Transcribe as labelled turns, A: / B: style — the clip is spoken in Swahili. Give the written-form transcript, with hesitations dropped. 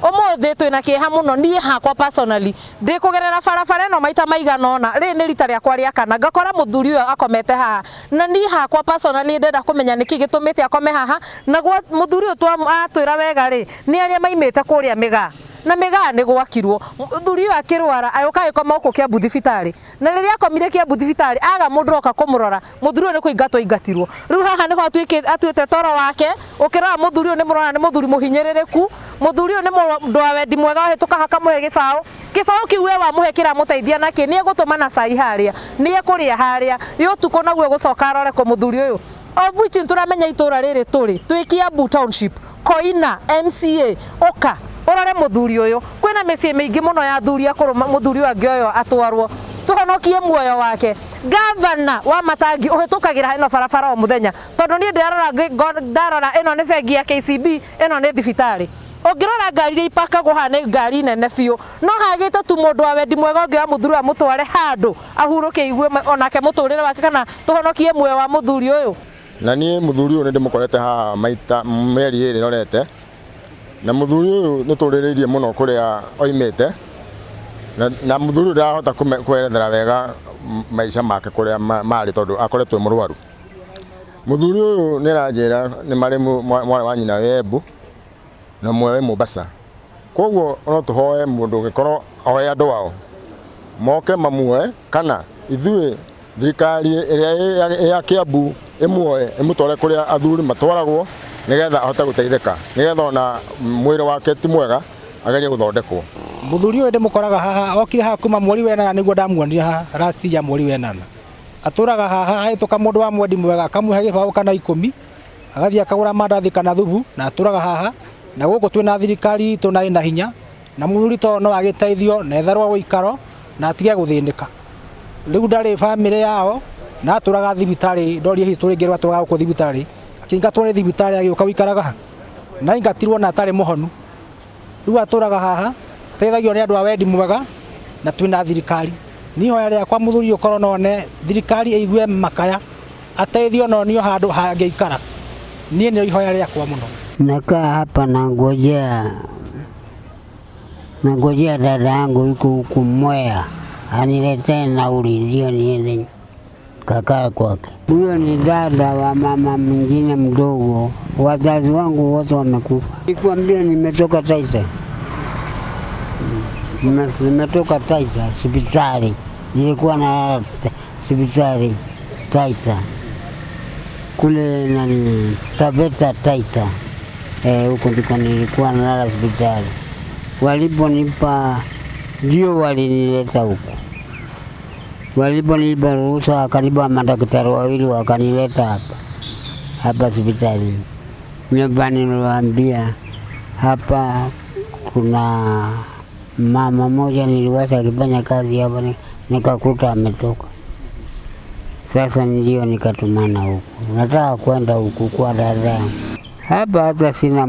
A: omothe twina kieha muno nie hakwa personally ndikugerera barabara no maita maigana ona ri ni rita riakwa ria kana ngakora muthuri uyo akomete haha na nie hakwa personally ndenda kumenya niki gitumite akome haha na muthuri uyo atwira wega ri ni aria maimite kuria miga na miga ni gwakirwo muthuri uyo akirwara ayoka ikoma uko kia buthibitari na riria akomire kia buthibitari aga mundu oka kumurora muthuri uyo ni kuingatwo ingatirwo riu haha ni atuite toro wake ukirora muthuri uyo ni murona ni muthuri muhinyirireku muthuri uyo ni mundu wa wendi mwega hituka hakamuhe gibao kiu we wa muhe kira muteithia nake ni egutuma na cai haria ni ekuria haria yo tuko naguo gucoka arore ko muthuri uyo of which turamenya itura riri turi twikia Bu Township Koina MCA oka orare muthuri uyo kwina mecie mingi muno ya thuri akuruma muthuri uyo angioyo atwarwo tuhonokie muoyo wake governor wa Matangi uhitukagira ino barabara o muthenya tondu ni ndarora ino ni bengi ya KCB ino ni thibitari ongirora ngari ri ipaka guhane ngari nene biu no hagite tu mundu wa wendi mwega ongi wa muthuri wa mutware handu ahuruke igue onake muturire wake kana tuhonokie muoyo wa muthuri uyu
B: na nie muthuri uyu ndimukorete ha maita meri iri rorete na muthuri uyu niturireirie muno kuria oimite na muthuri uyu ndahota kuerethera wega maisha make kuria mari tondu akoretwe murwaru muthuri uyu niranjira ni mari mwana wa nyina Embu na mwe Mombasa koguo no tuhoe mundu gikorwo oe andu wao moke mamue kana ithui thirikari iria ya Kiambu imwe imutore kuria athuri matwaragwo nigetha ahote guteithika nigetha ona mwiri wake ti mwega agerie guthondekwo
C: muthuri uyu ndimukoraga haha okire haha kuma mweri wenana niguo ndamuonire haha last ya mweri wenana aturaga haha ahituka mundu wa mwendi mwega akamuhe gibao kana 10 agathia akagura mandathi kana thubu na aturaga haha na guko twina thirikari tunai na hinya na muthuri to no agiteithio na etharwa guikaro na atige guthinika riu ndari family yao na aturaga thibitari ndorie history ngerwa aturaga ku thibitari akinga twore thibitari agioka wikaraga na ingatirwo na atari muhonu riu aturaga haha teithagio ni andu a wendi mwega na twina thirikari niho yari akwa muthuri ukorwo none thirikari eigue makaya ateithio no nio handu hangeikara nie ni ihoya riakwa muno
D: nakaa hapa nangojea dada yangu yuko huku Mwea aniletee nauli ndio niende kakaa kwake. Huyo ni dada wa mama mwingine mdogo, wazazi wangu wote wamekufa. Nikwambia nimetoka Taita, nimetoka Taita hospitali, nilikuwa na hospitali Taita kule nani Taveta Taita. Huko ndiko nilikuwa nalala hospitali. Waliponipa ndio walinileta huko. Waliponipa ruhusa karibu madaktari wawili wakanileta hapa hospitali. Nyumbani niliwaambia hapa kuna mama moja niliwasa akifanya kazi hapa nikakuta ametoka. Sasa ndio nikatumana huko. Nataka kwenda huko kwa dada. Hapa hata sina